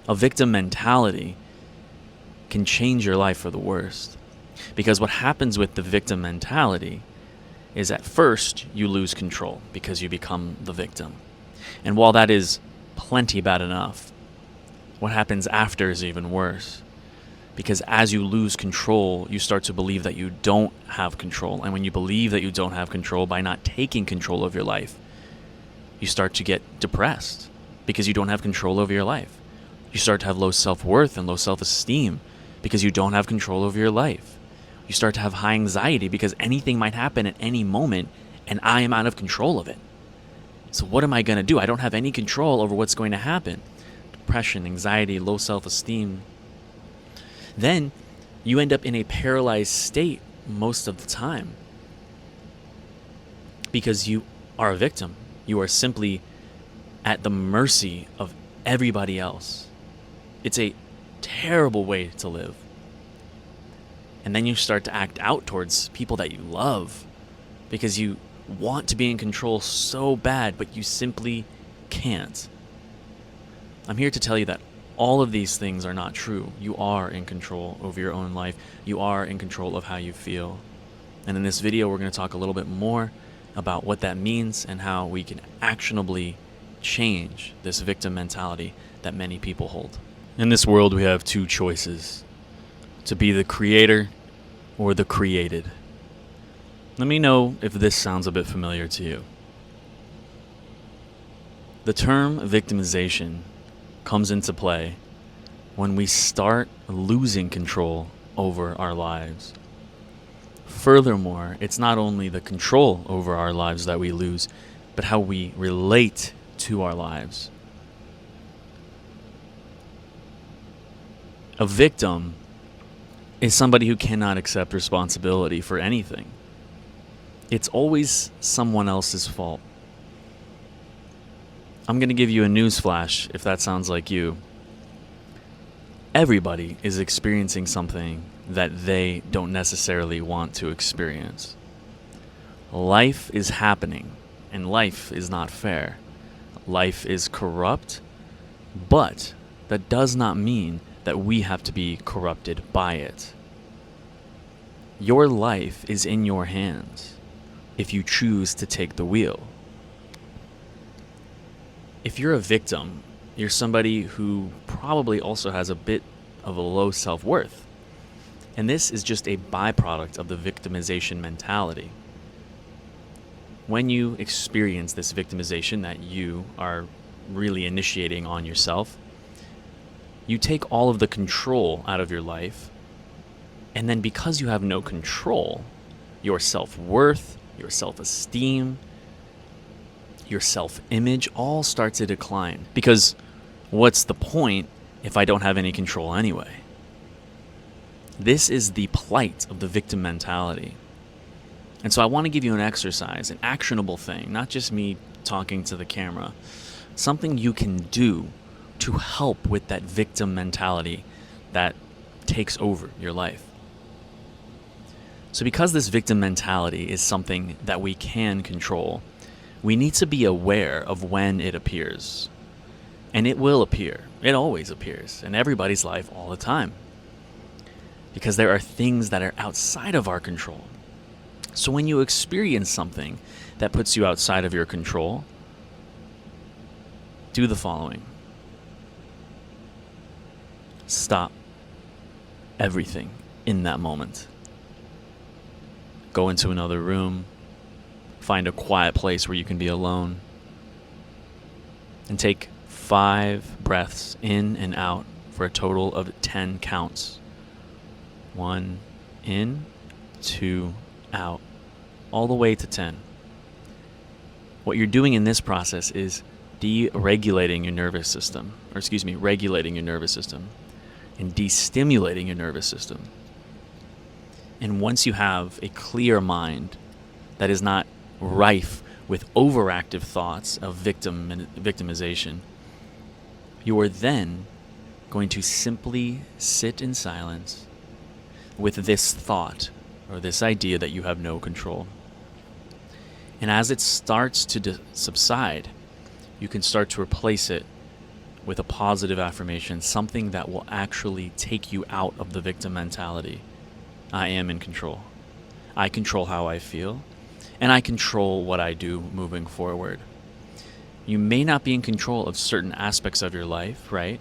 A victim mentality can change your life for the worst. Because what happens with the victim mentality is at first you lose control because you become the victim. And while that is plenty bad enough, what happens after is even worse. Because as you lose control, you start to believe that you don't have control. And when you believe that you don't have control by not taking control of your life, you start to get depressed because you don't have control over your life. You start to have low self-worth and low self-esteem because you don't have control over your life. You start to have high anxiety because anything might happen at any moment and I am out of control of it. So what am I going to do? I don't have any control over what's going to happen. Depression, anxiety, low self-esteem. Then you end up in a paralyzed state most of the time because you are a victim. You are simply at the mercy of everybody else. It's a terrible way to live. And then you start to act out towards people that you love because you want to be in control so bad, but you simply can't. I'm here to tell you that all of these things are not true. You are in control over your own life. You are in control of how you feel. And in this video, we're going to talk a little bit more about what that means and how we can actionably change this victim mentality that many people hold. In this world, we have two choices: to be the creator or the created. Let me know if this sounds a bit familiar to you. The term victimization comes into play when we start losing control over our lives. Furthermore, it's not only the control over our lives that we lose, but how we relate to our lives. A victim is somebody who cannot accept responsibility for anything. It's always someone else's fault. I'm going to give you a news flash if that sounds like you. Everybody is experiencing something that they don't necessarily want to experience. Life is happening, and life is not fair. Life is corrupt, but that does not mean that we have to be corrupted by it. Your life is in your hands if you choose to take the wheel. If you're a victim, you're somebody who probably also has a bit of a low self-worth. And this is just a byproduct of the victimization mentality. When you experience this victimization that you are really initiating on yourself, you take all of the control out of your life, and then because you have no control, your self-worth, your self-esteem, your self-image all start to decline. Because what's the point if I don't have any control anyway? This is the plight of the victim mentality. And so I want to give you an exercise, an actionable thing, not just me talking to the camera, something you can do to help with that victim mentality that takes over your life. So because this victim mentality is something that we can control, we need to be aware of when it appears. And it will appear. It always appears in everybody's life all the time. Because there are things that are outside of our control. So when you experience something that puts you outside of your control, do the following. Stop everything in that moment. Go into another room. Find a quiet place where you can be alone. And take 5 breaths in and out for a total of 10 counts. 1 in, 2 out, all the way to 10. What you're doing in this process is regulating your nervous system and destimulating your nervous system. And once you have a clear mind that is not rife with overactive thoughts of victimization, you are then going to simply sit in silence with this thought or this idea that you have no control. And as it starts to subside, you can start to replace it with a positive affirmation, something that will actually take you out of the victim mentality. I am in control. I control how I feel, and I control what I do moving forward. You may not be in control of certain aspects of your life, right?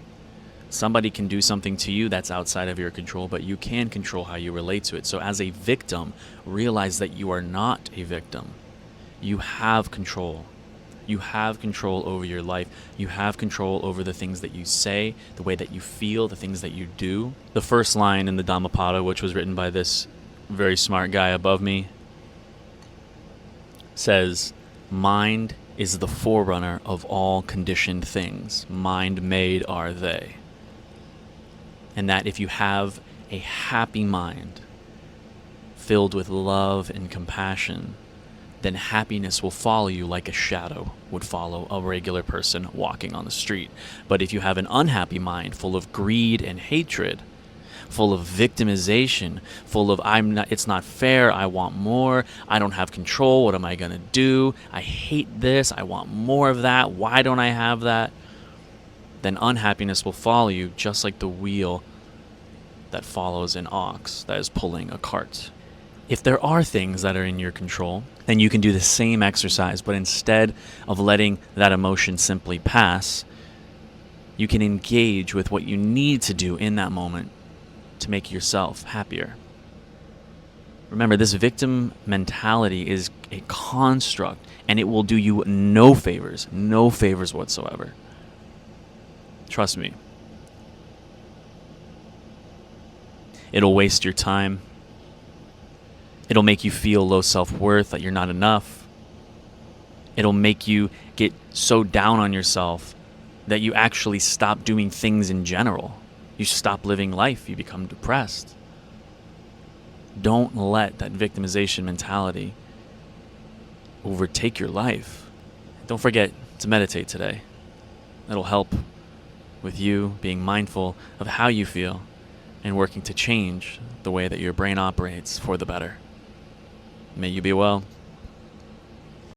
Somebody can do something to you that's outside of your control, but you can control how you relate to it. So as a victim, realize that you are not a victim. You have control. You have control over your life. You have control over the things that you say, the way that you feel, the things that you do. The first line in the Dhammapada, which was written by this very smart guy above me, says, mind is the forerunner of all conditioned things. Mind made are they. And that if you have a happy mind filled with love and compassion, then happiness will follow you like a shadow would follow a regular person walking on the street. But if you have an unhappy mind full of greed and hatred, full of victimization, full of it's not fair, I want more, I don't have control, what am I going to do? I hate this, I want more of that, why don't I have that? Then unhappiness will follow you just like the wheel that follows an ox that is pulling a cart. If there are things that are in your control, then you can do the same exercise, but instead of letting that emotion simply pass, you can engage with what you need to do in that moment to make yourself happier. Remember, this victim mentality is a construct, and it will do you no favors whatsoever. Trust me. It'll waste your time. It'll make you feel low self-worth, that you're not enough. It'll make you get so down on yourself that you actually stop doing things in general. You stop living life. You become depressed. Don't let that victimization mentality overtake your life. Don't forget to meditate today. That'll help with you being mindful of how you feel and working to change the way that your brain operates for the better. May you be well.